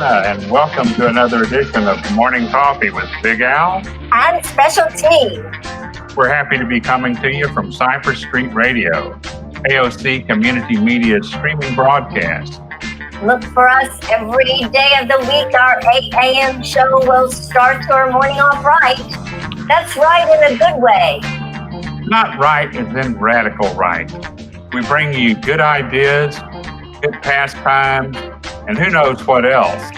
Louisiana, and welcome to another edition of Morning Coffee with Big Al and Special T. We're happy to be coming to you from Cypress Street Radio, AOC Community Media's streaming broadcast. Look for us every day of the week. Our 8 a.m. show will start your morning off right. That's right in a good way. Not right as in radical right. We bring you good ideas, good pastimes, and who knows what else.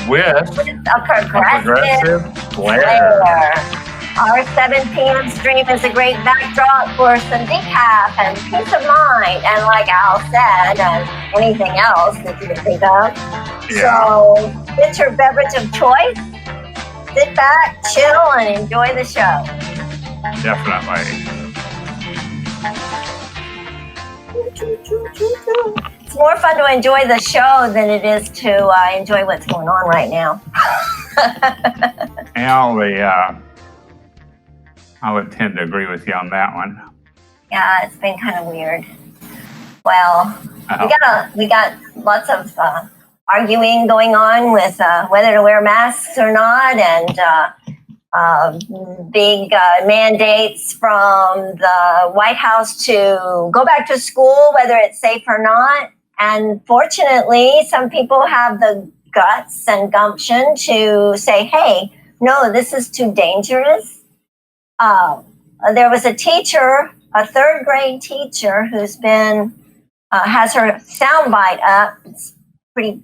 With a progressive flair. Our 7 p.m. stream is a great backdrop for some decaf and peace of mind, and like Al said, and anything else that you can think of. Yeah. So get your beverage of choice, sit back, chill, and enjoy the show. Definitely. It's more fun to enjoy the show than it is to enjoy what's going on right now. I would tend to agree with you on that one. Yeah, it's been kind of weird. Well, we got lots of arguing going on with whether to wear masks or not, and big mandates from the White House to go back to school, whether it's safe or not. And fortunately, some people have the guts and gumption to say, hey, no, this is too dangerous. There was a teacher, a third grade teacher, who's been, has her soundbite up. It's been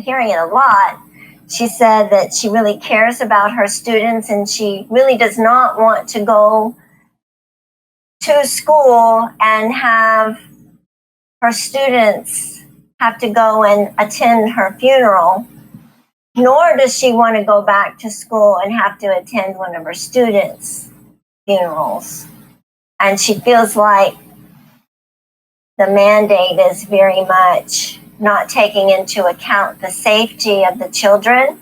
hearing it a lot. She said that she really cares about her students and she really does not want to go to school and have her students have to go and attend her funeral, nor does she want to go back to school and have to attend one of her students' funerals. And she feels like the mandate is very much not taking into account the safety of the children,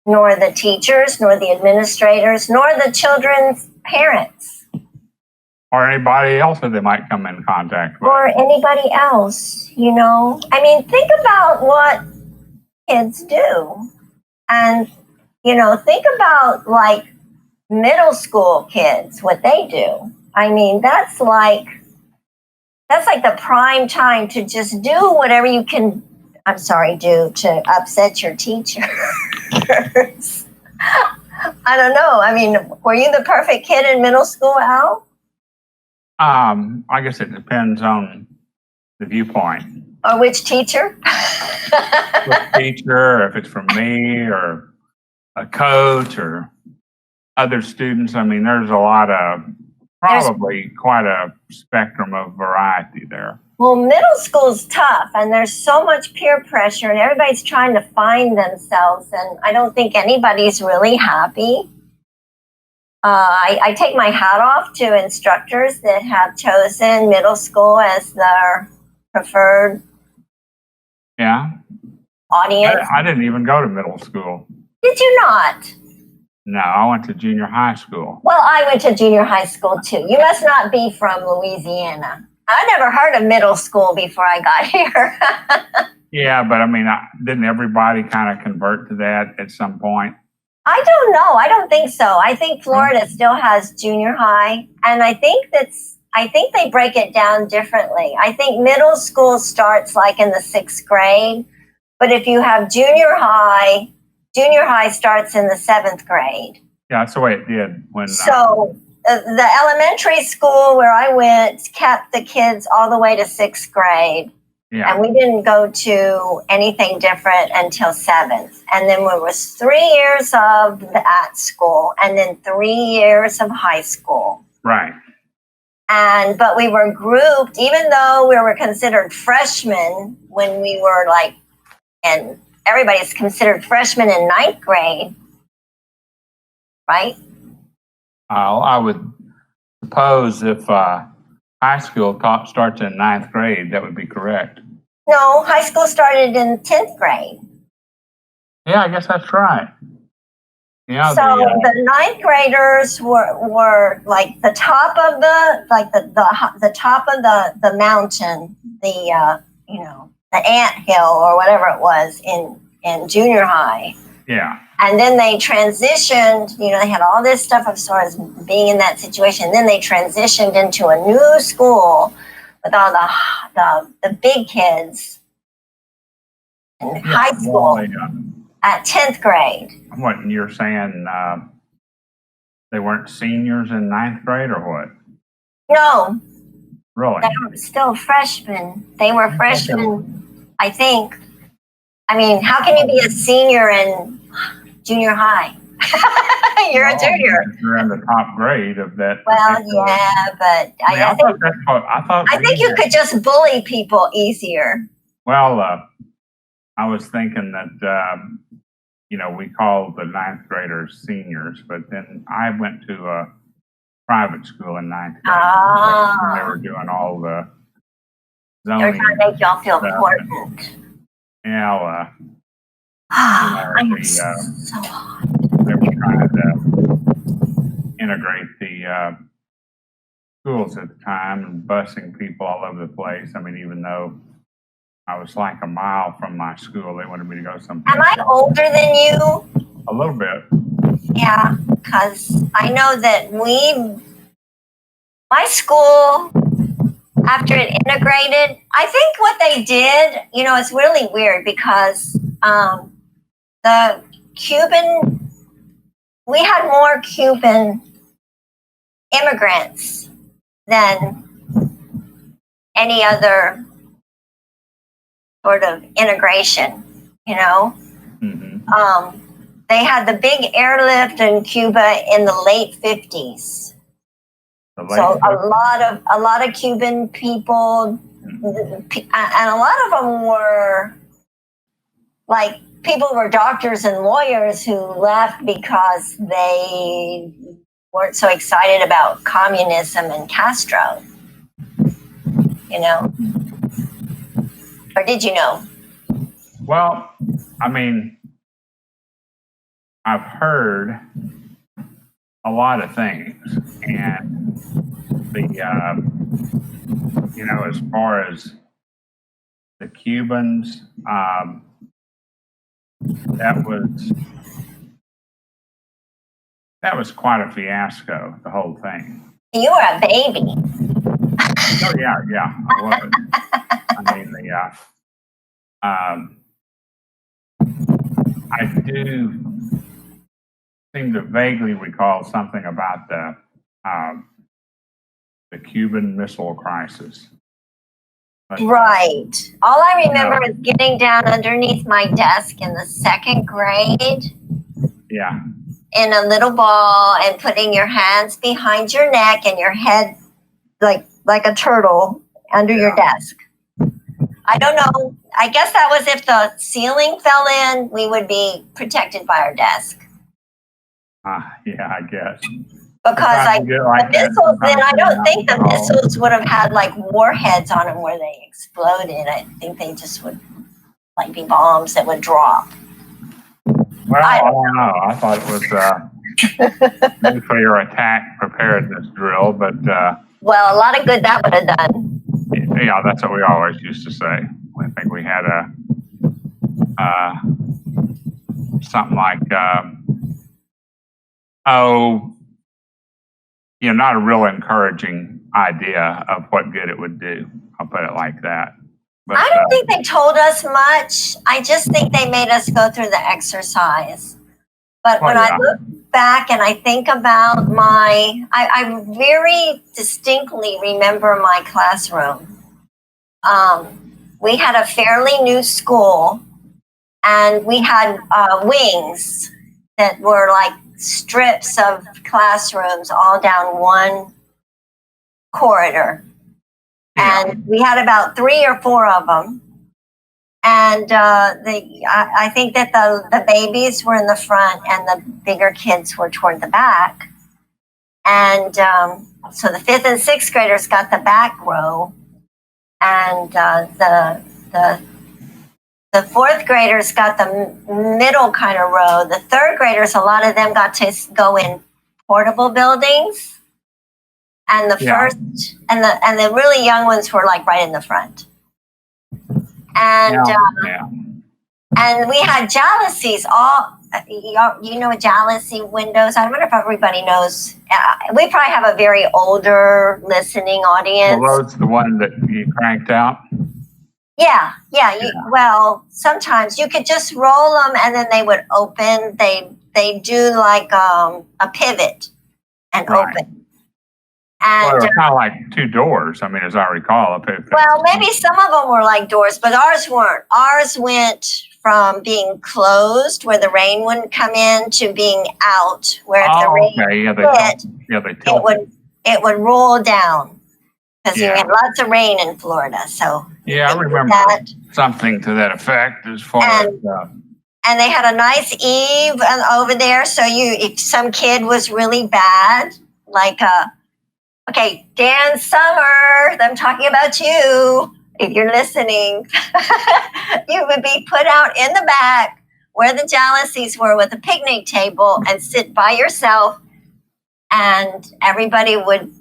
nor the teachers, nor the administrators, nor the children's parents. Or anybody else that they might come in contact with. Or anybody else, you know. I mean, think about what kids do. And, you know, think about like middle school kids, what they do. I mean, that's like the prime time to just do whatever you can, do to upset your teachers. I don't know. I mean, were you the perfect kid in middle school, Al? I guess it depends on the viewpoint. Or which teacher? Which teacher, if it's from me or a coach or other students. I mean, there's a lot of, probably quite a spectrum of variety there. Well, middle school's tough, and there's so much peer pressure, and everybody's trying to find themselves, and I don't think anybody's really happy. I take my hat off to instructors that have chosen middle school as their preferred audience. I didn't even go to middle school. Did you not? No, I went to junior high school. Well, I went to junior high school too. You must not be from Louisiana. I never heard of middle school before I got here. Yeah, but I mean, didn't everybody kind of convert to that at some point? I don't know. I don't think so. I think Florida still has junior high, and I think they break it down differently. I think middle school starts like in the 6th grade, but if you have junior high starts in the 7th grade. Yeah, that's the way it did when. So the elementary school where I went kept the kids all the way to 6th grade. Yeah. And we didn't go to anything different until 7th. And then there was 3 years of that school and then 3 years of high school. Right. But we were grouped, even though we were considered freshmen when we were and everybody's considered freshmen in 9th grade, right? I would suppose if high school starts in 9th grade, that would be correct. No, high school started in 10th grade. Yeah, I guess that's right. Yeah. So the 9th graders were like the top of the top of the mountain, the ant hill or whatever it was in in junior high. Yeah. And then they transitioned, you know, they had all this stuff as far as being in that situation. Then they transitioned into a new school with all the big kids in high school at 10th grade. What, you're saying they weren't seniors in 9th grade or what? No. Really? They were still freshmen. They were freshmen, I think. I mean, how can you be a senior in junior high? You're a junior. You're in the top grade of that. Well, yeah, but I think you could just bully people easier. Well, I was thinking that, you know, we called the 9th graders seniors, but then I went to a private school in 9th grade. Oh. They were doing all the They're zoning. trying to make y'all feel important. Yeah, I'm so hot. they were trying to integrate the schools at the time and busing people all over the place. I mean, even though I was like a mile from my school, they wanted me to go someplace. Am I older than you? A little bit. Yeah, because I know that my school, after it integrated, I think what they did, you know, it's really weird because the Cuban, we had more Cuban immigrants than any other sort of integration, you know. Mm-hmm. They had the big airlift in Cuba in the late 50s. So a lot of Cuban people, and a lot of them were like people were doctors and lawyers who left because they weren't so excited about communism and Castro, you know. Or did you know? Well, I mean, I've heard a lot of things, and you know, as far as the Cubans, that was quite a fiasco, the whole thing. You were a baby. Oh yeah, I was. I mean, I do seem to vaguely recall something about the Cuban Missile Crisis. But, right. All I remember is getting down underneath my desk in the 2nd grade. Yeah. In a little ball and putting your hands behind your neck and your head like a turtle under your desk. I don't know. I guess that was if the ceiling fell in, we would be protected by our desk. Yeah, I guess. Because the missiles, then I don't think the missiles would have had like warheads on them where they exploded. I think they just would like be bombs that would drop. Well, I don't know. I thought it was nuclear attack preparedness drill, but well, a lot of good that would have done. Yeah, that's what we always used to say. I think we had something like you know, not a real encouraging idea of what good it would do. I'll put it like that. But, I don't think they told us much. I just think they made us go through the exercise. But when I look back and I think about I very distinctly remember my classroom. We had a fairly new school, and we had wings that were like strips of classrooms all down one corridor. And we had about 3 or 4 of them. And I think that the babies were in the front and the bigger kids were toward the back. And so the 5th and 6th graders got the back row. And the 4th graders got the middle kind of row. The 3rd graders, a lot of them got to go in portable buildings. And the first and the really young ones were like right in the front. And And we had jalousies all, you know, jalousie windows. I wonder if everybody knows. We probably have a very older listening audience. Well, those the one that you cranked out? Yeah. Well, sometimes you could just roll them and then they would open. They do like a pivot and Right. open. Well, And they were kind of like two doors. I mean, as I recall. well, maybe some of them were like doors, but ours weren't. Ours went from being closed, where the rain wouldn't come in, to being out, where if the rain hit, it would roll down, because we had lots of rain in Florida. So I remember something to that effect as far as. And they had a nice eave over there. So if some kid was really bad, like okay, Dan Summer, I'm talking about you. If you're listening, you would be put out in the back where the jalousies were with a picnic table and sit by yourself, and everybody would,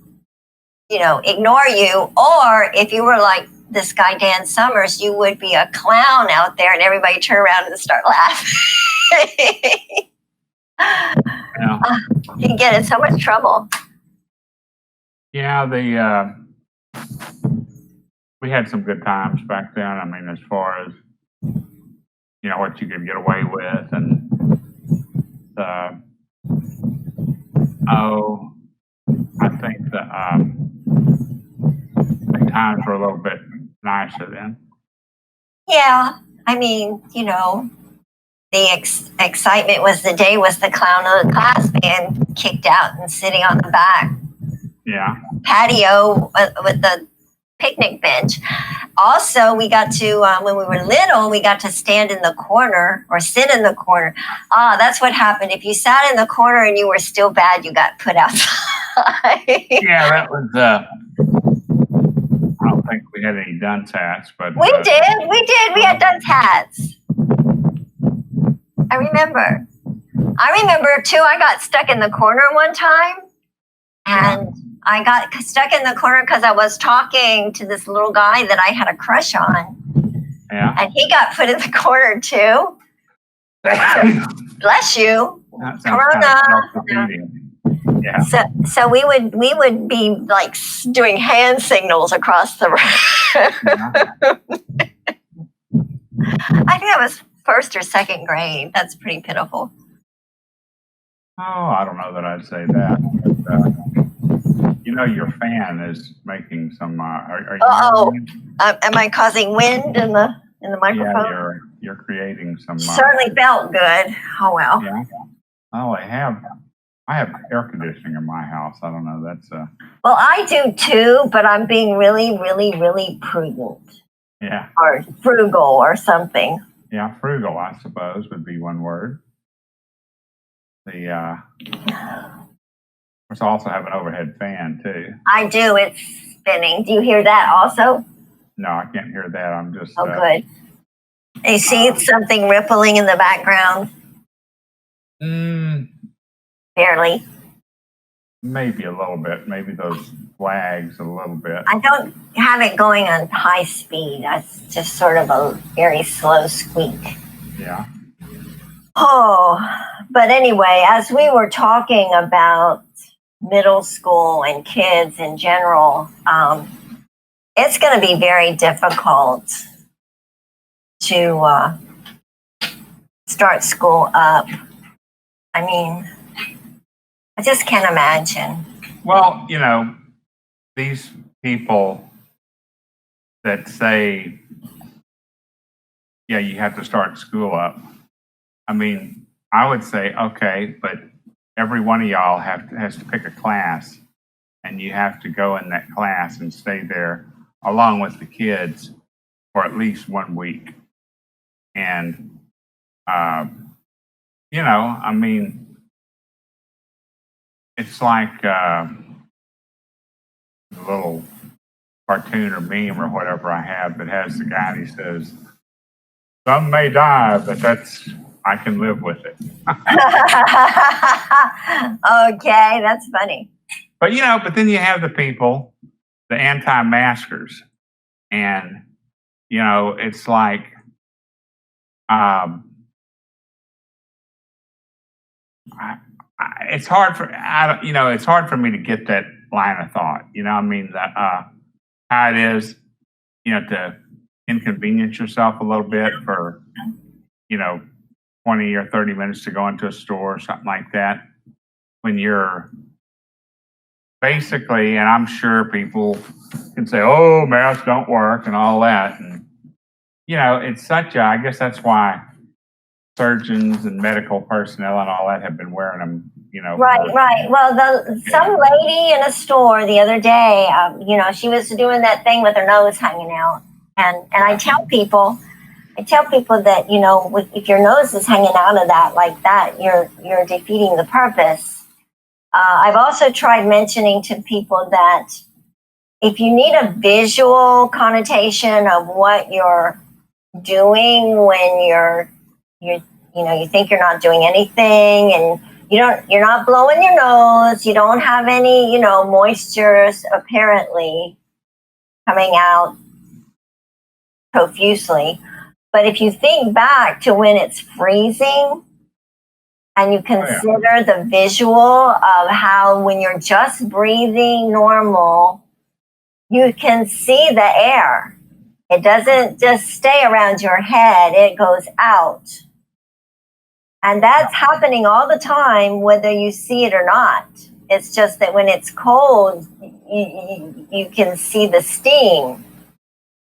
you know, ignore you. Or if you were like this guy, Dan Summers, you would be a clown out there and everybody turn around and start laughing. You get in so much trouble. Yeah, we had some good times back then. I mean, as far as, you know, what you could get away with, and I think the times were a little bit nicer then. Yeah, I mean, you know, the excitement was the day was the clown of the class being kicked out and sitting on the back patio with the picnic bench. Also, we got to, when we were little, we got to stand in the corner or sit in the corner. That's what happened. If you sat in the corner and you were still bad, you got put outside. Yeah, that was, I don't think we had any dunce hats, but. We did. We had dunce hats. I remember too, I got stuck in the corner one time, and I got stuck in the corner because I was talking to this little guy that I had a crush on. Yeah. And he got put in the corner too. Bless you. Corona. Yeah. So we would be like doing hand signals across the room. I think that was first or second grade. That's pretty pitiful. Oh, I don't know that I'd say that. But, you know, your fan is making some. Are you am I causing wind in the microphone? Yeah, you're creating some. Certainly felt good. Oh well. Yeah. Oh, I have air conditioning in my house. I don't know. That's Well, I do too, but I'm being really, really, really prudent. Yeah. Or frugal or something. Yeah, frugal, I suppose, would be one word. Of course, I also have an overhead fan too. I do. It's spinning. Do you hear that also? No, I can't hear that. I'm just. Oh, good. You see something rippling in the background? Barely. Maybe a little bit. Maybe those flags a little bit. I don't have it going on high speed. That's just sort of a very slow squeak. Yeah. Oh, but anyway, as we were talking about middle school and kids in general, it's going to be very difficult to start school up. I mean, I just can't imagine. Well, you know, these people that say, yeah, you have to start school up. I mean, I would say, okay, but every one of y'all has to pick a class, and you have to go in that class and stay there along with the kids for at least 1 week. And, you know, I mean, it's like a little cartoon or meme or whatever I have that has the guy and he says, some may die, but I can live with it. Okay, that's funny. But, you know, but then you have the people, the anti-maskers. And, you know, it's like, it's hard for it's hard for me to get that line of thought. I mean, how it is, to inconvenience yourself a little bit for 20 or 30 minutes to go into a store or something like that, when you're basically, and I'm sure people can say, "Oh, masks don't work" and all that, and it's I guess that's why surgeons and medical personnel and all that have been wearing them. Right. Well, some lady in a store the other day, she was doing that thing with her nose hanging out, and I tell people that if your nose is hanging out of that like that, you're defeating the purpose. I've also tried mentioning to people that if you need a visual connotation of what you're doing when you think you're not doing anything, and you're not blowing your nose, you don't have any moisture apparently coming out profusely. But if you think back to when it's freezing and you consider the visual of how when you're just breathing normal, you can see the air. It doesn't just stay around your head, it goes out. And that's happening all the time, whether you see it or not. It's just that when it's cold, you can see the steam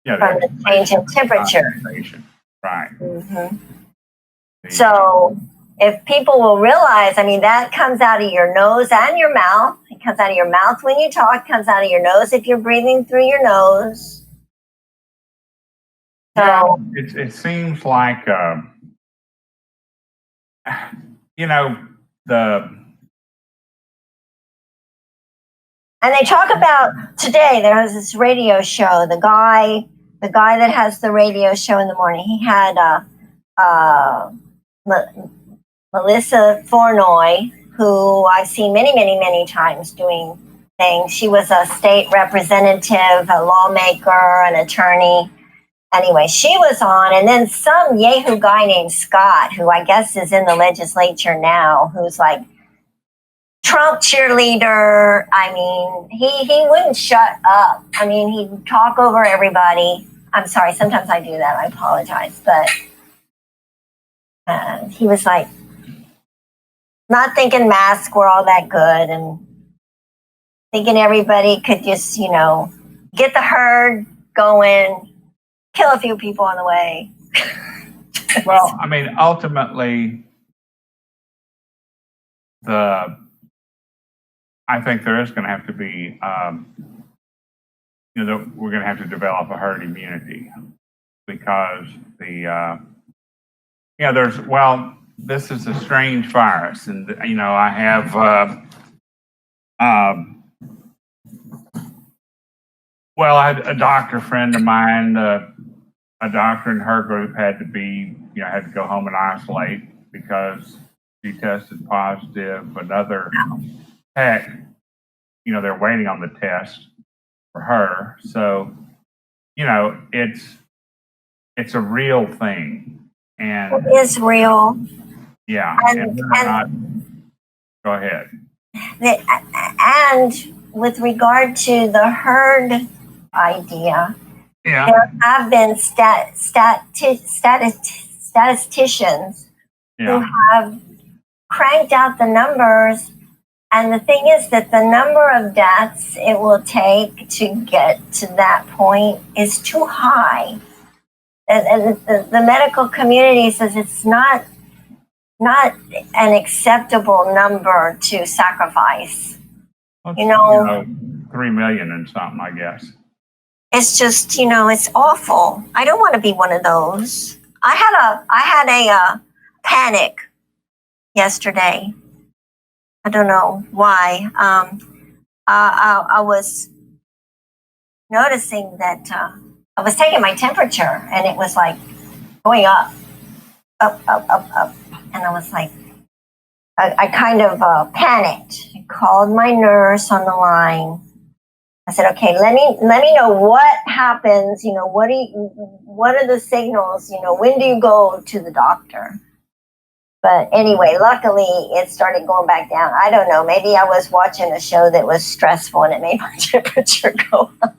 from the change in temperature. Right. Mm-hmm. So if people will realize, that comes out of your nose and your mouth. It comes out of your mouth when you talk, comes out of your nose if you're breathing through your nose. So it seems like and they talk about today. There was this radio show. The guy that has the radio show in the morning. He had Melissa Flournoy, who I've seen many, many, many times doing things. She was a state representative, a lawmaker, an attorney. Anyway, she was on, and then some Yahoo guy named Scott, who I guess is in the legislature now, who's like Trump cheerleader. He wouldn't shut up. He'd talk over everybody. I'm sorry, sometimes I do that. I apologize. But he was like, not thinking masks were all that good, and thinking everybody could just, get the herd going, kill a few people on the way. Well, ultimately, I think there is going to have to be, we're going to have to develop a herd immunity, because this is a strange virus, and I have I had a doctor friend of mine, a doctor in her group had to go home and isolate because she tested positive. Another tech, they're waiting on the test for her. So, it's a real thing. And it is real. Yeah. Go ahead. And with regard to the herd idea, there have been statisticians who have cranked out the numbers. And the thing is that the number of deaths it will take to get to that point is too high. And the medical community says it's not an acceptable number to sacrifice. 3 million and something, I guess. It's just, it's awful. I don't want to be one of those. I had a panic yesterday. I don't know why. I was noticing that I was taking my temperature, and it was like going up. And I was like, I kind of panicked. I called my nurse on the line. I said, okay, let me know what happens. You know, what are the signals? You know, when do you go to the doctor? But anyway, luckily it started going back down. I don't know. Maybe I was watching a show that was stressful and it made my temperature go up.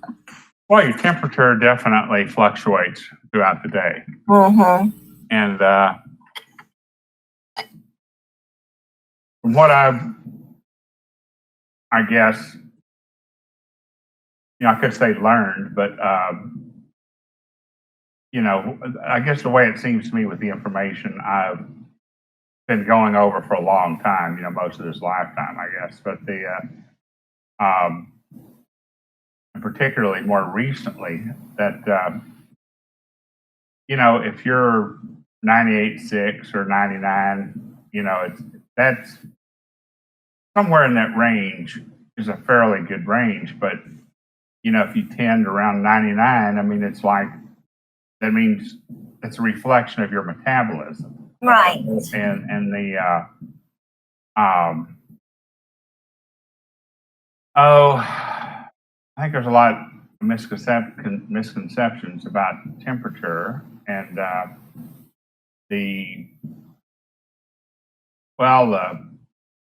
Well, your temperature definitely fluctuates throughout the day. Mm-hmm. And from what I guess, I could say learned, but, I guess the way it seems to me with the information I've been going over for a long time, most of this lifetime, I guess, but particularly more recently that, if you're 98.6 or 99, that's somewhere in that range is a fairly good range. But, if you tend around 99, I mean, it's like, that means it's a reflection of your metabolism. Right. And the, I think there's a lot of misconceptions about temperature and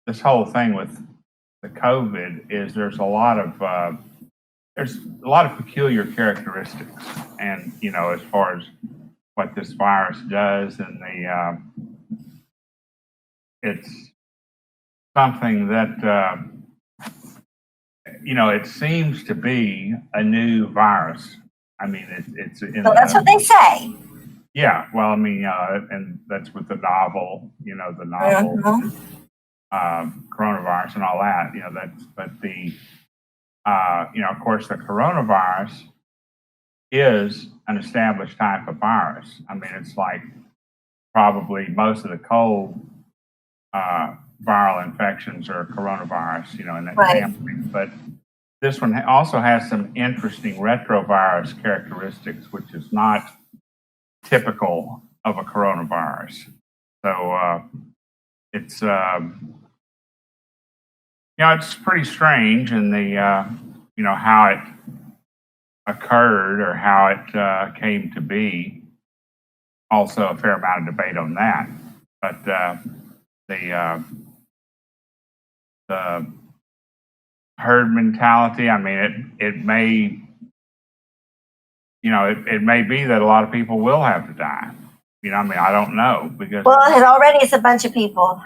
this whole thing with the COVID is there's a lot of peculiar characteristics, and as far as what this virus does, and it's something that it seems to be a new virus. I mean, it's so that's what they say. Yeah, well, I mean, and that's with the novel, coronavirus and all that. But the, of course, the coronavirus is an established type of virus. I mean, it's like probably most of the cold viral infections are coronavirus, in that family. But this one also has some interesting retrovirus characteristics, which is not typical of a coronavirus. So it's it's pretty strange, and the how it occurred or how it came to be. Also, a fair amount of debate on that. But the herd mentality. I mean, it may. It may be that a lot of people will have to die. I mean, I don't know, because already it's a bunch of people.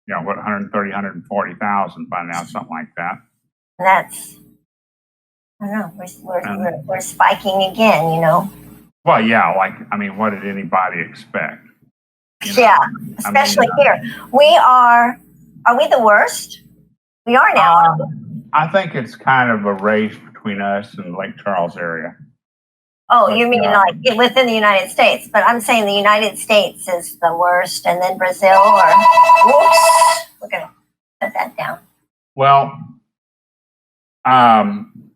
130, 140,000 by now, something like that. That's, I don't know, we're spiking again, Well, yeah, I mean, what did anybody expect? Yeah, especially here. Are we the worst? We are now. I think it's kind of a race between us and Lake Charles area. Oh, you mean like within the United States? But I'm saying the United States is the worst, and then Brazil, or whoops, we're gonna put that down. Well, I'm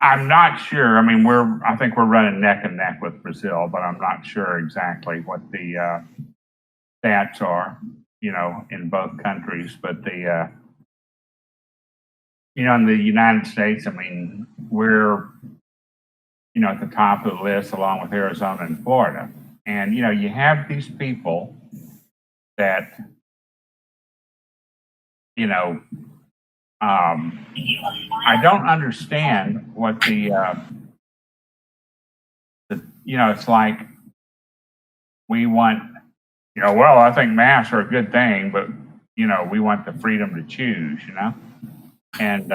not sure. I mean, I think we're running neck and neck with Brazil, but I'm not sure exactly what the stats are, in both countries. But the in the United States, I mean, we're at the top of the list along with Arizona and Florida. And, you have these people that, I don't understand what it's like we want, well, I think masks are a good thing, but, we want the freedom to choose, And,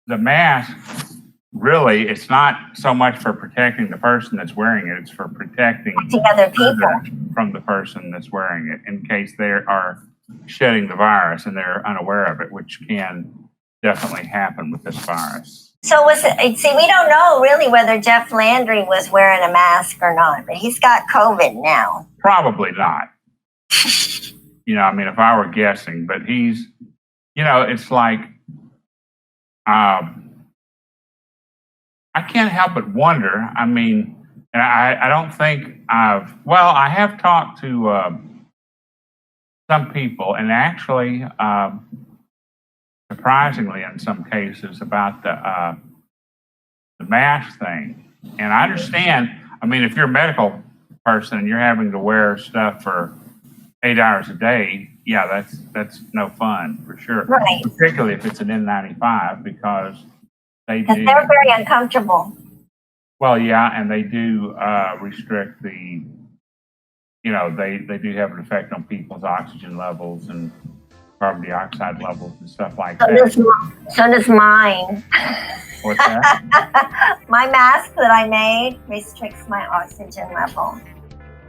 the mask, really, it's not so much for protecting the person that's wearing it, it's for protecting other people from the person that's wearing it in case they are shedding the virus and they're unaware of it, which can definitely happen with this virus. So we don't know really whether Jeff Landry was wearing a mask or not, but he's got COVID now. Probably not. I mean, if I were guessing, but he's, it's like, I can't help but wonder. I mean, and I don't think I have talked to some people, and actually, surprisingly in some cases, about the mask thing. And I understand, I mean, if you're a medical person and you're having to wear stuff for 8 hours a day, yeah, that's no fun for sure. Right. Particularly if it's an N95, because Because they're very uncomfortable. well, yeah, and they do restrict the, they do have an effect on people's oxygen levels and carbon dioxide levels and stuff like that. So does mine. What's that? My mask that I made restricts my oxygen level.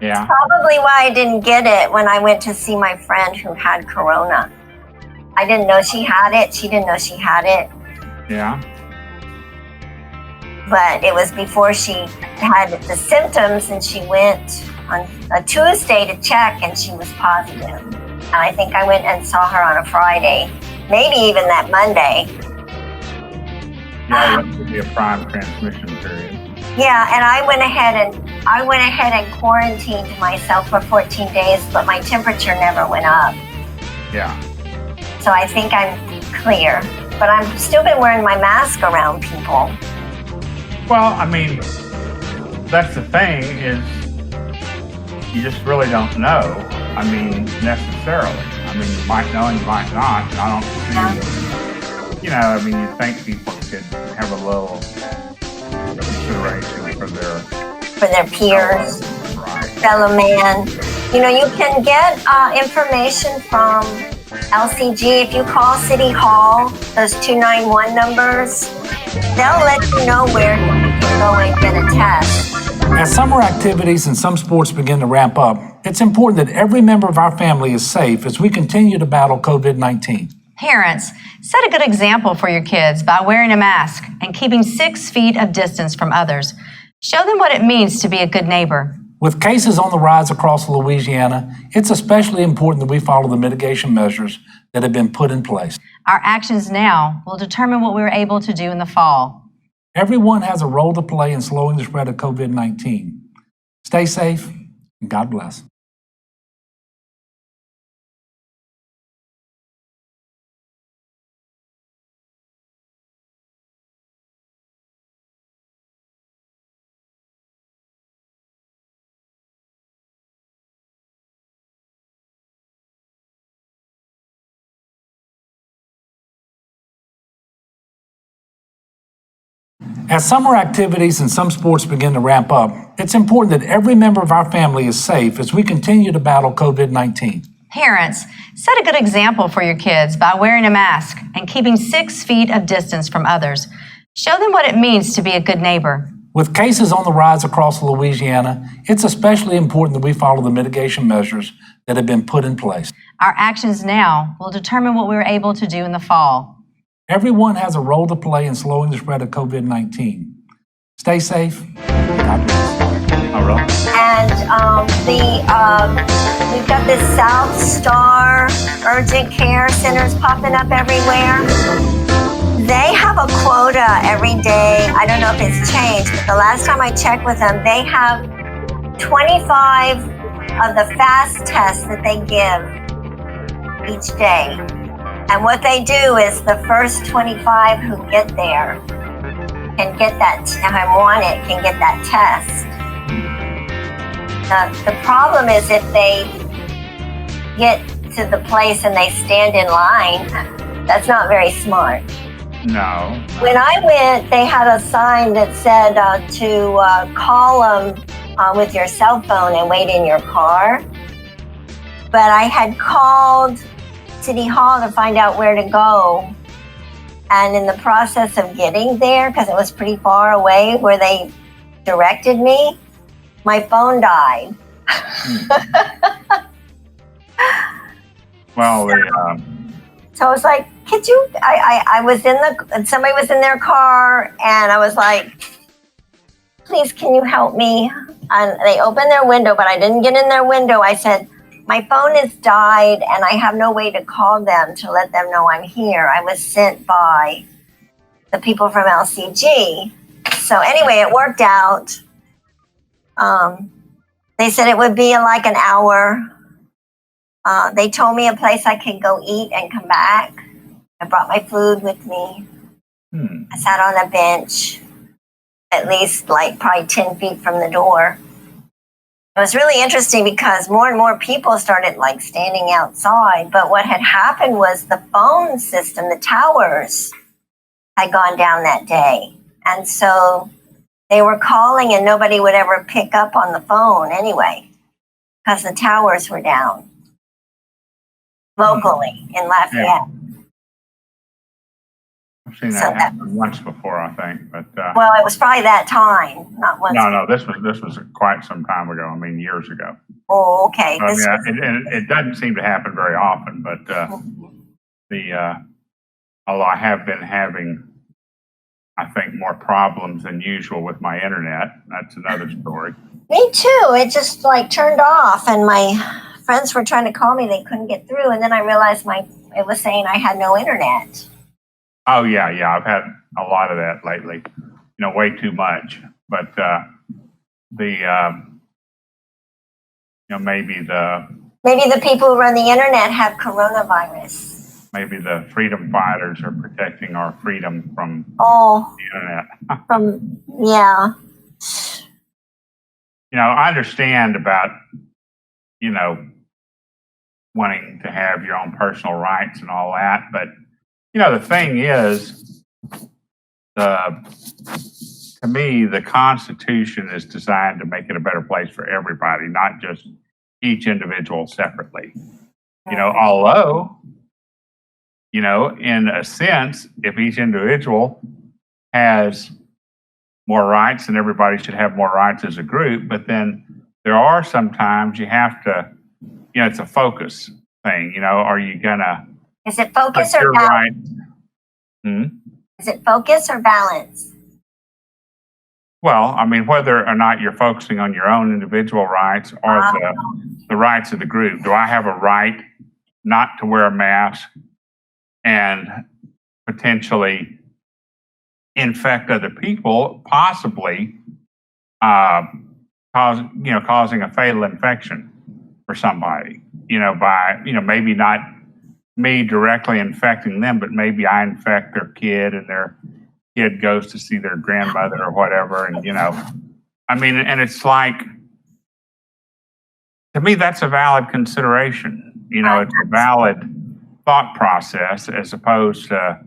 Yeah. Probably why I didn't get it when I went to see my friend who had corona. I didn't know she had it. She didn't know she had it. Yeah. But it was before she had the symptoms, and she went on a Tuesday to check, and she was positive. And I think I went and saw her on a Friday, maybe even that Monday. Yeah, that would be a prime transmission period. Yeah, and I went ahead and quarantined myself for 14 days, but my temperature never went up. Yeah. So I think I'm clear. But I've still been wearing my mask around people. Well, I mean, that's the thing, is you just really don't know. I mean, necessarily. I mean, you might know and you might not. And I don't see, I mean, you think people could have a little consideration for their peers, right. fellow man. You can get information from LCG. If you call City Hall, those 291 numbers, they'll let you know where you can go and get a test. As summer activities and some sports begin to ramp up, it's important that every member of our family is safe as we continue to battle COVID-19. Parents, set a good example for your kids by wearing a mask and keeping 6 feet of distance from others. Show them what it means to be a good neighbor. With cases on the rise across Louisiana, it's especially important that we follow the mitigation measures that have been put in place. Our actions now will determine what we're able to do in the fall. Everyone has a role to play in slowing the spread of COVID-19. Stay safe, and God bless. As summer activities and some sports begin to ramp up, it's important that every member of our family is safe as we continue to battle COVID-19. Parents, set a good example for your kids by wearing a mask and keeping 6 feet of distance from others. Show them what it means to be a good neighbor. With cases on the rise across Louisiana, it's especially important that we follow the mitigation measures that have been put in place. Our actions now will determine what we're able to do in the fall. Everyone has a role to play in slowing the spread of COVID-19. Stay safe. God bless. All right. And we've got this South Star urgent care centers popping up everywhere. They have a quota every day. I don't know if it's changed, but the last time I checked with them, they have 25 of the fast tests that they give each day. And what they do is the first 25 who get there can get that, can get that test. The problem is if they get to the place and they stand in line, that's not very smart. No. When I went, they had a sign that said to call them with your cell phone and wait in your car. But I had called City Hall to find out where to go. And in the process of getting there, because it was pretty far away where they directed me, my phone died. Well, So I was like, could you, I was somebody was in their car, and I was like, please, can you help me? And they opened their window, but I didn't get in their window. I said, my phone has died and I have no way to call them to let them know I'm here. I was sent by the people from LCG. So anyway, it worked out. They said it would be like an hour. They told me a place I could go eat and come back. I brought my food with me. I sat on a bench, at least like probably 10 feet from the door. It was really interesting because more and more people started like standing outside. But what had happened was the phone system, the towers, had gone down that day. And so they were calling and nobody would ever pick up on the phone anyway, because the towers were down locally in Lafayette. Yeah. I've seen So that happen once before, I think, but, Well, it was probably that time, not once. no, this was quite some time ago. I mean, years ago. Oh, okay. I This mean, was- it doesn't seem to happen very often, but, although I have been having, I think, more problems than usual with my internet. That's another story. Me too. It just like turned off, and my friends were trying to call me. They couldn't get through, and then I realized it was saying I had no internet. Oh yeah, I've had a lot of that lately. Way too much. But maybe Maybe the people who run the internet have coronavirus. maybe the freedom fighters are protecting our freedom from Oh, the internet. yeah. I understand about wanting to have your own personal rights and all that, but the thing is, to me, the Constitution is designed to make it a better place for everybody, not just each individual separately. Although, in a sense, if each individual has more rights, then everybody should have more rights as a group. But then there are sometimes you have to, it's a focus thing. Are you gonna Is it focus put or your balance? right? Is it focus or balance? Well, I mean, whether or not you're focusing on your own individual rights or the rights of the group. Do I have a right not to wear a mask and potentially infect other people, possibly causing a fatal infection for somebody? By maybe not me directly infecting them, but maybe I infect their kid and their kid goes to see their grandmother or whatever. And, and it's like, to me, that's a valid consideration. It's a valid thought process as opposed to,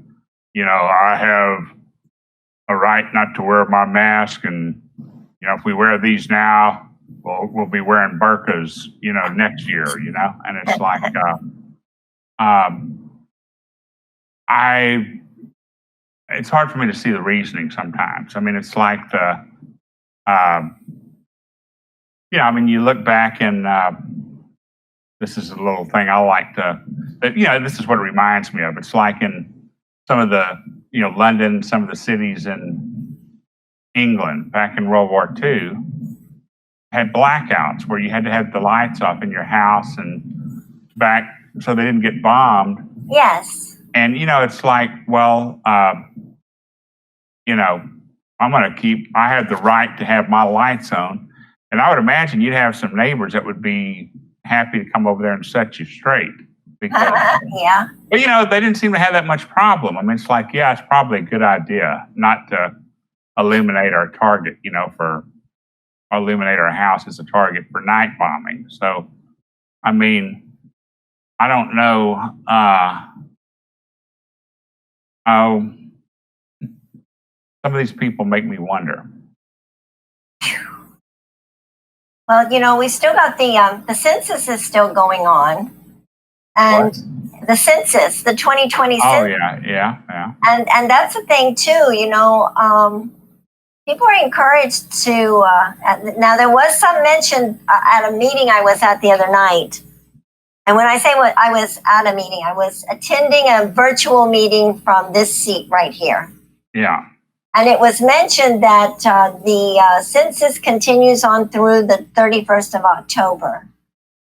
I have a right not to wear my mask. And, if we wear these now, we'll be wearing burqas, next year, and it's like, it's hard for me to see the reasoning sometimes. I mean, it's like you look back and this is a little thing I like to, this is what it reminds me of. It's like in some of the, London, some of the cities in England back in World War II had blackouts where you had to have the lights off in your house and back so they didn't get bombed. Yes. And, it's like, well, I have the right to have my lights on. And I would imagine you'd have some neighbors that would be happy to come over there and set you straight. Because, yeah. But, they didn't seem to have that much problem. I mean, it's like, yeah, it's probably a good idea not to illuminate our target, illuminate our house as a target for night bombing. So, I mean, I don't know. Some of these people make me wonder. Well, we still got the census is still going on, and the census, the 2020 census. Oh yeah. And that's the thing too. People are encouraged to. Now there was some mention at a meeting I was at the other night. And when I say I was at a meeting, I was attending a virtual meeting from this seat right here. Yeah. And it was mentioned that the census continues on through the 31st of October.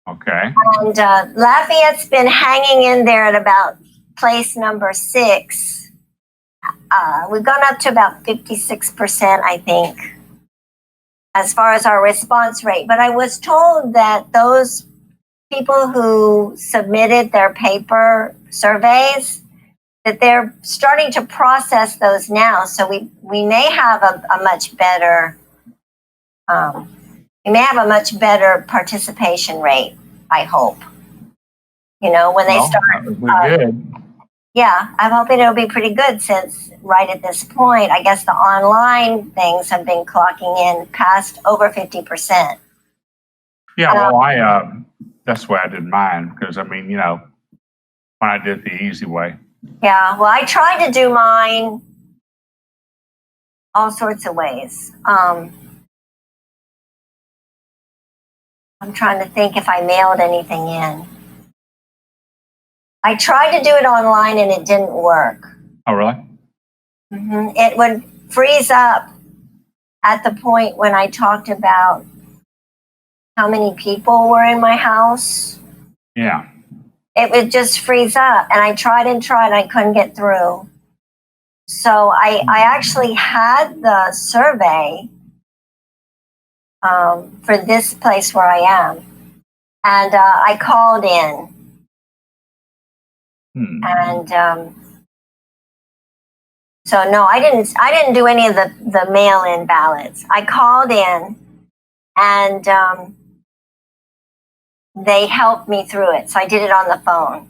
Okay. And Lafayette's been hanging in there at about place number 6. We've gone up to about 56%, I think, as far as our response rate. But I was told that those people who submitted their paper surveys, that they're starting to process those now. So we may have a much better, we may have a much better participation rate, I hope. You know, when they start. We did. Yeah, I'm hoping it'll be pretty good since right at this point, I guess the online things have been clocking in past over 50%. Yeah, well, that's the way I did mine, because I mean, you know, when I did it the easy way. Yeah, well, I tried to do mine all sorts of ways. I'm trying to think if I mailed anything in. I tried to do it online and it didn't work. Oh, really? It would freeze up at the point when I talked about how many people were in my house. Yeah. It would just freeze up, and I tried and I couldn't get through. So I actually had the survey for this place where I am, and I called in. And so no, I didn't do any of the mail-in ballots. I called in, and they helped me through it. So I did it on the phone,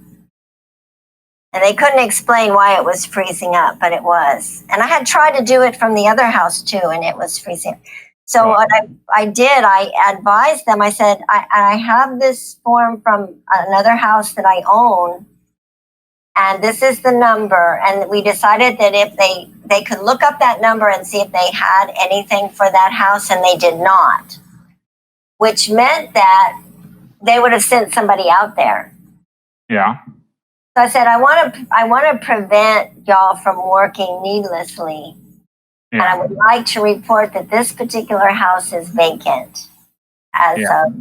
and they couldn't explain why it was freezing up, but it was. And I had tried to do it from the other house too, and it was freezing. So what I did, I advised them. I said, I have this form from another house that I own, and this is the number. And we decided that if they could look up that number and see if they had anything for that house, and they did not, which meant that they would have sent somebody out there. Yeah. So I said, I want to prevent y'all from working needlessly. Yeah. And I would like to report that this particular house is vacant as of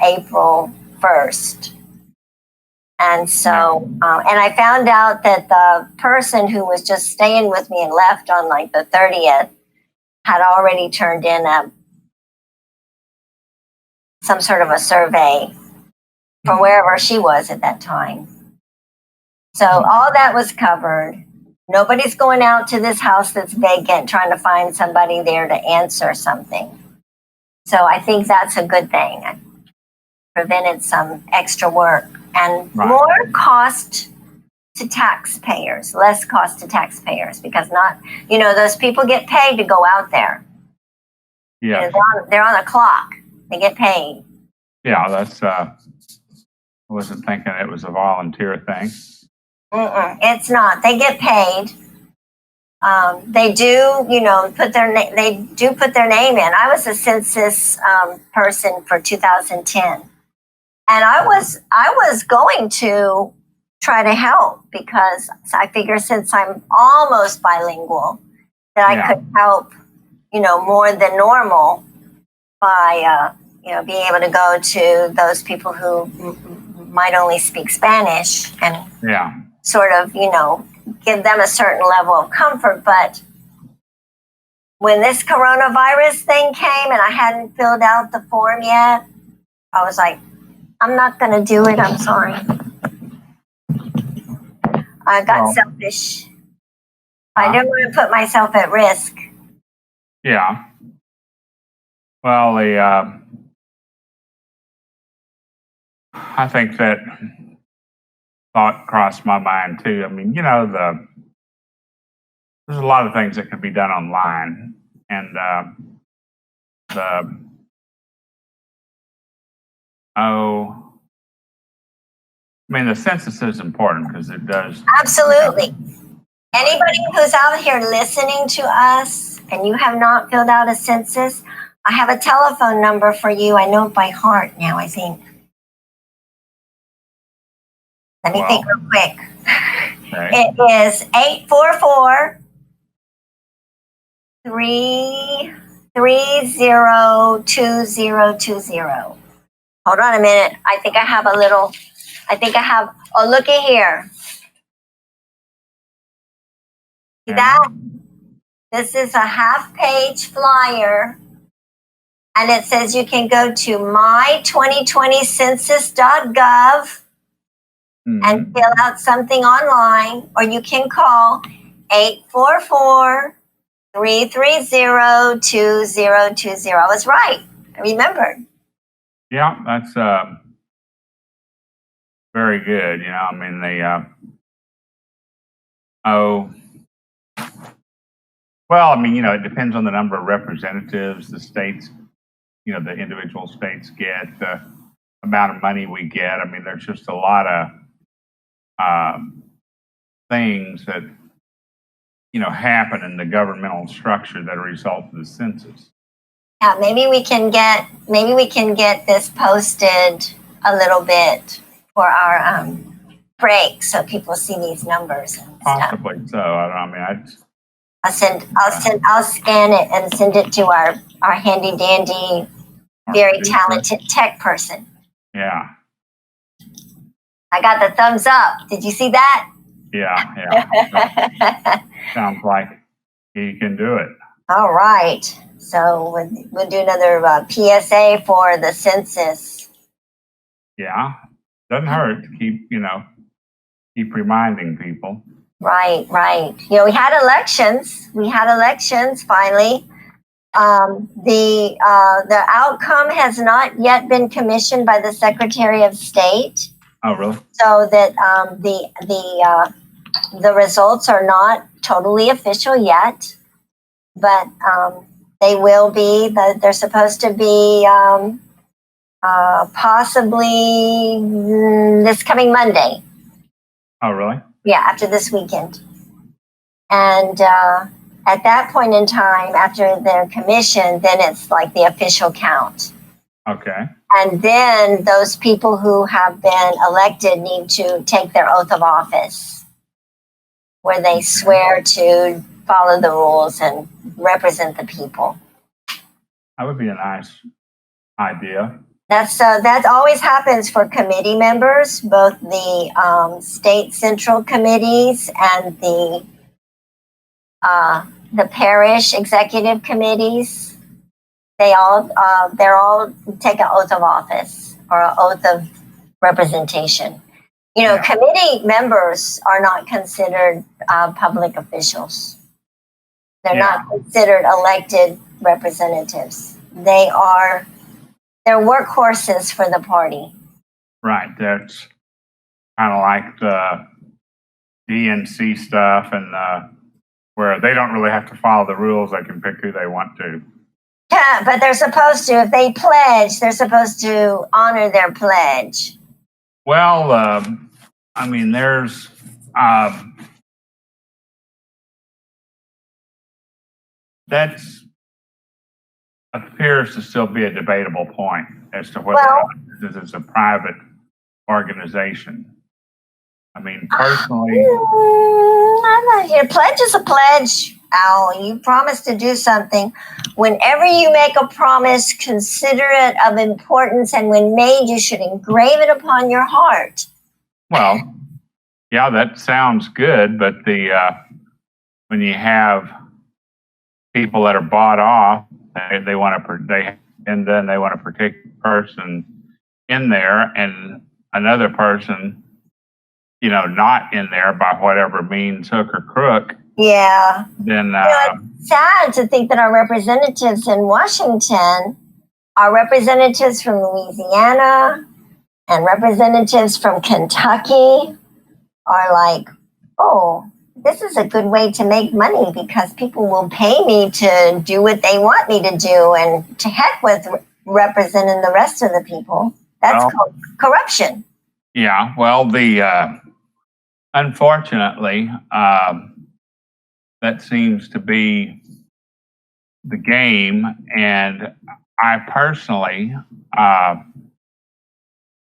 April 1st. And so, and I found out that the person who was just staying with me and left on like the 30th had already turned in some sort of a survey for wherever she was at that time. So all that was covered. Nobody's going out to this house that's vacant trying to find somebody there to answer something. So I think that's a good thing. I prevented some extra work and more cost to taxpayers, less cost to taxpayers, because not, you know, those people get paid to go out there. Yeah. They're on a clock. They get paid. Yeah, that's, I wasn't thinking it was a volunteer thing. It's not. They get paid. They do, you know, put their name in. I was a census person for 2010, and I was going to try to help because I figure since I'm almost bilingual that I could help, you know, more than normal by you know, being able to go to those people who might only speak Spanish and sort of, you know, give them a certain level of comfort. But when this coronavirus thing came and I hadn't filled out the form yet, I was like, I'm not going to do it. I'm sorry. I got selfish. I didn't want to put myself at risk. Yeah. Well, I think that thought crossed my mind too. I mean, you know, there's a lot of things that can be done online, and the census is important because it does. Absolutely. Anybody who's out here listening to us and you have not filled out a census, I have a telephone number for you. I know it by heart now, I think. Let me think real quick. Okay. It is 844-330-2020. Hold on a minute. I think I have, oh, looky here. See that? This is a half-page flyer, and it says you can go to my2020census.gov and fill out something online, or you can call 844-330-2020. I was right. I remembered. Yeah, that's very good. You know, I mean, well, I mean, you know, it depends on the number of representatives the states, you know, the individual states get, the amount of money we get. I mean, there's just a lot of things that, you know, happen in the governmental structure that are a result of the census. Yeah, maybe we can get this posted a little bit for our break, so people see these numbers and stuff. Possibly so. I mean, I'll scan it and send it to our handy dandy, very talented tech person. Yeah. I got the thumbs up. Did you see that? Yeah. Sounds like he can do it. All right. So we'll do another PSA for the census. Yeah. Doesn't hurt to keep reminding people. Right. You know, we had elections finally. The outcome has not yet been commissioned by the Secretary of State. Oh, really? So that the results are not totally official yet, but they will be. They're supposed to be possibly this coming Monday. Oh, really? Yeah, after this weekend. And at that point in time, after their commission, then it's like the official count. Okay. And then those people who have been elected need to take their oath of office, where they swear to follow the rules and represent the people. That would be a nice idea. That always happens for committee members, both the state central committees and the parish executive committees. They're all take an oath of office or an oath of representation. You know, committee members are not considered public officials. They're not considered elected representatives. They're workhorses for the party. Right. That's kind of like the DNC stuff, and where they don't really have to follow the rules. They can pick who they want to. Yeah, but they're supposed to. If they pledge, they're supposed to honor their pledge. Well, I mean, there's that appears to still be a debatable point as to whether or not this is a private organization. I mean, personally, I'm not here. Pledge is a pledge, Al. You promise to do something. Whenever you make a promise, consider it of importance, and when made, you should engrave it upon your heart. well, yeah, that sounds good, but when you have people that are bought off, they want to protect the person in there, and another person, you know, not in there by whatever means, hook or crook. Yeah. Then it's sad to think that our representatives in Washington are representatives from Louisiana and representatives from Kentucky are like, oh, this is a good way to make money because people will pay me to do what they want me to do, and to heck with representing the rest of the people. That's called corruption. Yeah, well, unfortunately, that seems to be the game, and I personally,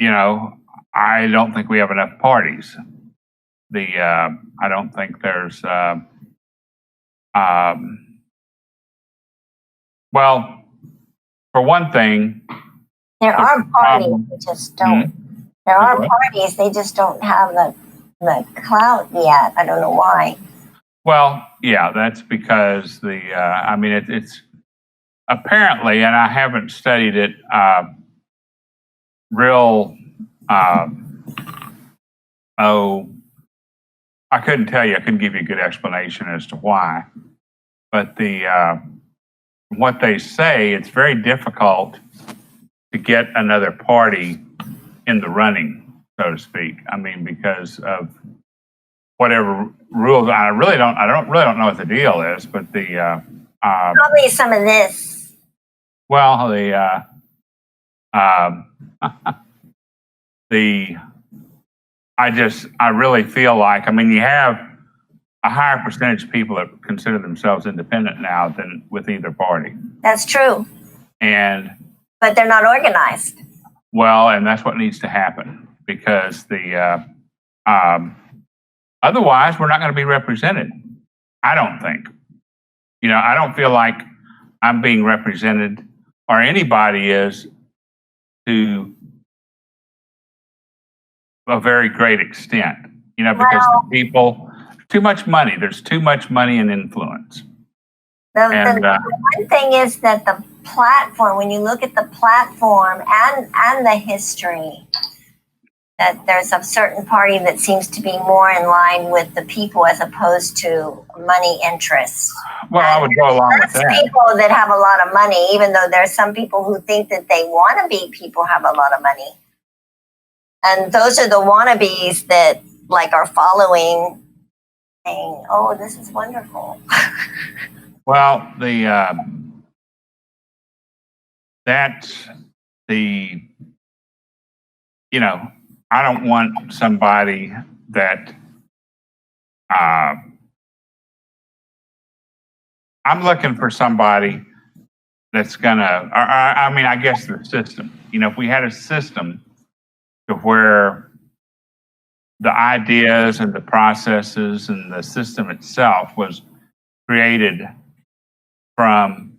you know, I don't think we have enough parties. I don't think there's, well, for one thing, there are parties, they just don't. There are parties, they just don't have the clout yet. I don't know why. Well, yeah, that's because I mean, it's apparently, and I haven't studied it real oh, I couldn't tell you. I couldn't give you a good explanation as to why. But what they say, it's very difficult to get another party in the running, so to speak. I mean, because of whatever rules. I don't really know what the deal is, but Probably some of this. well, I really feel like, I mean, you have a higher percentage of people that consider themselves independent now than with either party. That's true. But they're not organized. Well, and that's what needs to happen, because otherwise we're not going to be represented. I don't think. I don't feel like I'm being represented, or anybody is, to a very great extent. Because the people, too much money. There's too much money and influence. The one thing is that the platform, when you look at the platform and the history, that there's a certain party that seems to be more in line with the people as opposed to money interests. Well, I would go along with that. People that have a lot of money, even though there's some people who think that they want to be people have a lot of money. And those are the wannabes that are following, saying, oh, this is wonderful. Well, I don't want somebody that I'm looking for somebody that's gonna, I guess the system. If we had a system to where the ideas and the processes and the system itself was created from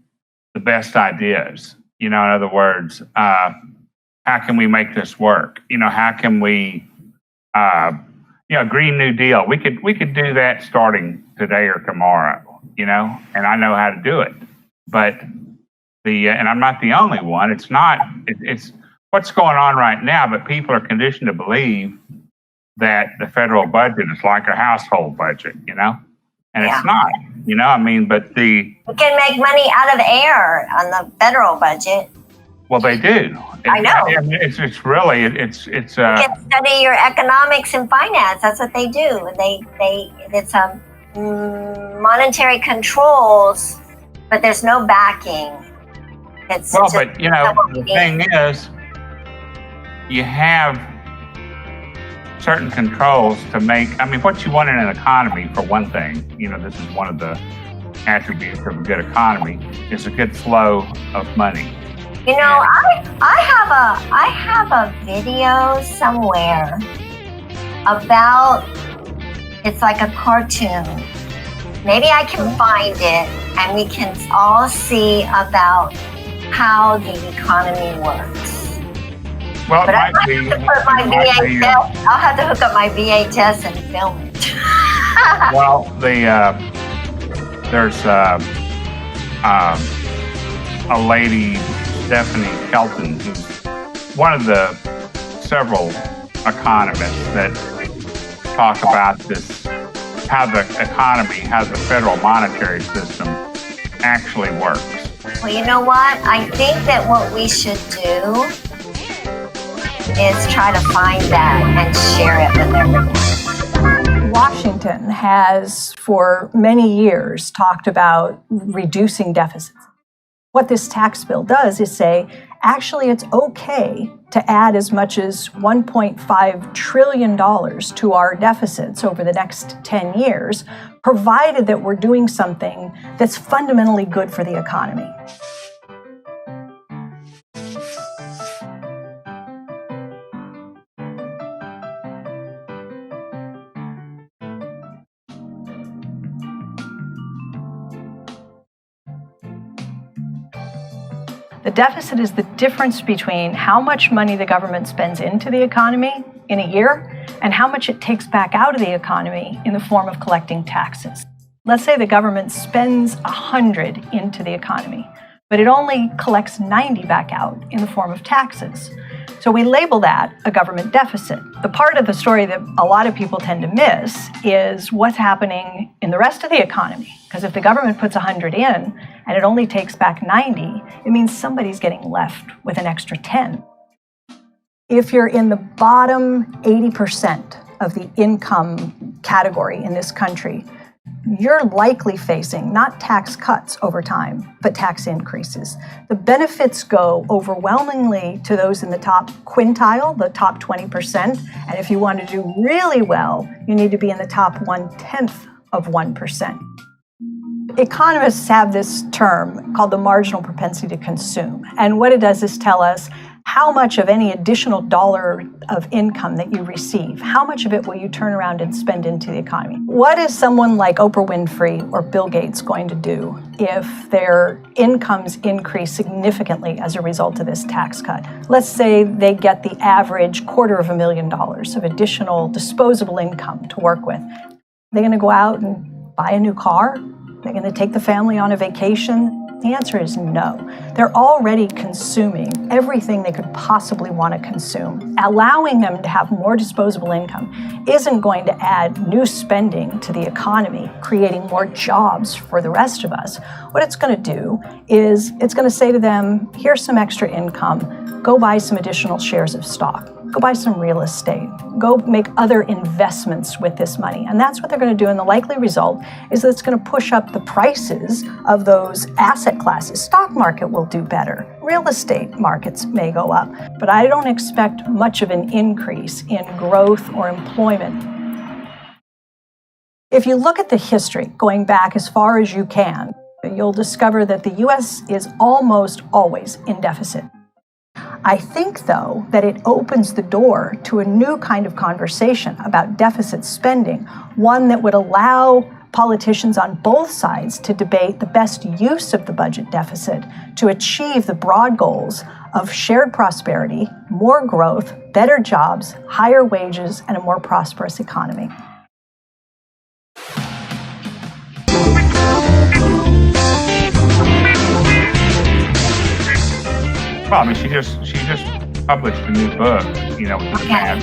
the best ideas. In other words, how can we make this work? How can we, Green New Deal? We could do that starting today or tomorrow. And I know how to do it. But and I'm not the only one. It's not. It's what's going on right now. But people are conditioned to believe that the federal budget is like a household budget. And it's not. But we can make money out of air on the federal budget. Well, they do. I know. It's really. You can study your economics and finance. That's what they do. It's monetary controls, but there's no backing. But the thing is, you have certain controls to make. What you want in an economy, for one thing, this is one of the attributes of a good economy, is a good flow of money. I have a video somewhere about, it's like a cartoon. Maybe I can find it and we can all see about how the economy works. Well, but I'll have to hook up my VHS and film it. Well, there's a lady, Stephanie Kelton, who's one of the several economists that talk about this, how the economy, how the federal monetary system actually works. Well, you know what? I think that what we should do is try to find that and share it with everyone. Washington has, for many years, talked about reducing deficits. What this tax bill does is say, actually, it's okay to add as much as $1.5 trillion to our deficits over the next 10 years, provided that we're doing something that's fundamentally good for the economy. The deficit is the difference between how much money the government spends into the economy in a year and how much it takes back out of the economy in the form of collecting taxes. Let's say the government spends 100 into the economy, but it only collects 90 back out in the form of taxes. So we label that a government deficit. The part of the story that a lot of people tend to miss is what's happening in the rest of the economy. Because if the government puts 100 in and it only takes back 90, it means somebody's getting left with an extra 10. If you're in the bottom 80% of the income category in this country, you're likely facing not tax cuts over time, but tax increases. The benefits go overwhelmingly to those in the top quintile, the top 20%. And if you want to do really well, you need to be in the top 1/10 of 1%. Economists have this term called the marginal propensity to consume. And what it does is tell us how much of any additional dollar of income that you receive, how much of it will you turn around and spend into the economy? What is someone like Oprah Winfrey or Bill Gates going to do if their incomes increase significantly as a result of this tax cut? Let's say they get the average $250,000 of additional disposable income to work with. They're going to go out and buy a new car? They're going to take the family on a vacation? The answer is no. They're already consuming everything they could possibly want to consume. Allowing them to have more disposable income isn't going to add new spending to the economy, creating more jobs for the rest of us. What it's going to do is it's going to say to them, here's some extra income, go buy some additional shares of stock. Go buy some real estate. Go make other investments with this money. And that's what they're going to do. And the likely result is that it's going to push up the prices of those asset classes. Stock market will do better. Real estate markets may go up. But I don't expect much of an increase in growth or employment. If you look at the history, going back as far as you can, you'll discover that the U.S. is almost always in deficit. I think, though, that it opens the door to a new kind of conversation about deficit spending, one that would allow politicians on both sides to debate the best use of the budget deficit to achieve the broad goals of shared prosperity, more growth, better jobs, higher wages, and a more prosperous economy. Well, I mean, she just published a new book, with the Okay.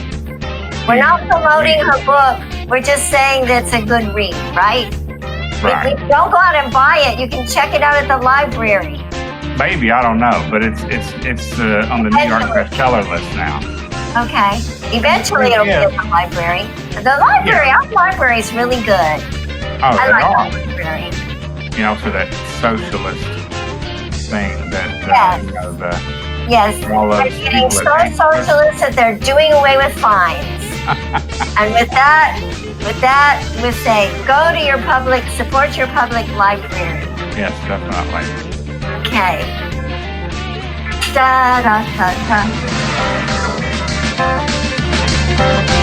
We're not promoting her book. We're just saying that it's a good read, right? Right. If you don't go out and buy it, you can check it out at the library. Maybe, I don't know, but it's on the New York bestseller list now. Okay. Eventually it'll be at the library. The library, our library is really good. Oh, I they like are. the library. For that socialist thing that, Yes, all those they're getting people so that think- socialist that they're doing away with fines. And with that, we say, go to your support your public library. Yes, definitely. Okay. Da da da da.